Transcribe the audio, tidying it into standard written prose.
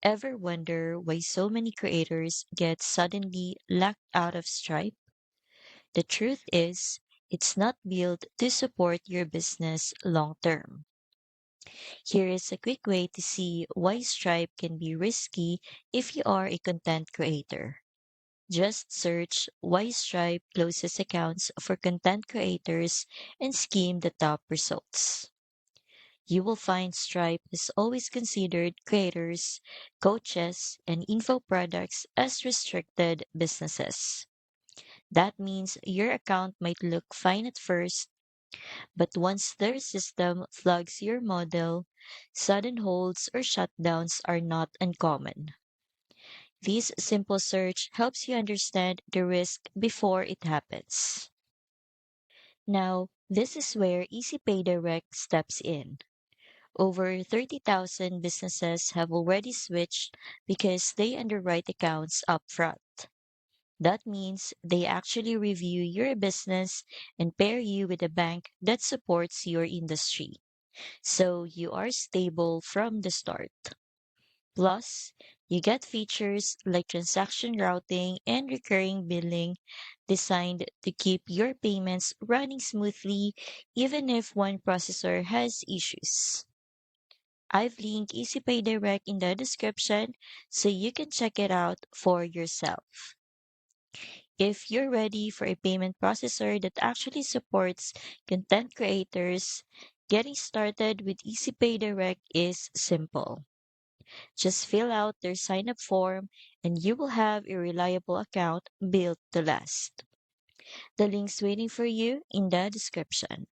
Ever wonder why so many creators get suddenly locked out of Stripe? The truth is, it's not built to support your business long term. Here is a quick way to see why Stripe can be risky if you are a content creator. Just search why Stripe closes accounts for content creators and skim the top results. You will find Stripe has always considered creators, coaches, and info products as restricted businesses. That means your account might look fine at first, but once their system flags your model, sudden holds or shutdowns are not uncommon. This simple search helps you understand the risk before it happens. Now, this is where Easy Pay Direct steps in. Over 30,000 businesses have already switched because they underwrite accounts upfront. That means they actually review your business and pair you with a bank that supports your industry. So you are stable from the start. Plus, you get features like transaction routing and recurring billing designed to keep your payments running smoothly even if one processor has issues. I've linked EasyPay Direct in the description so you can check it out for yourself. If you're ready for a payment processor that actually supports content creators, getting started with EasyPay Direct is simple. Just fill out their sign up form and you will have a reliable account built to last. The link's waiting for you in the description.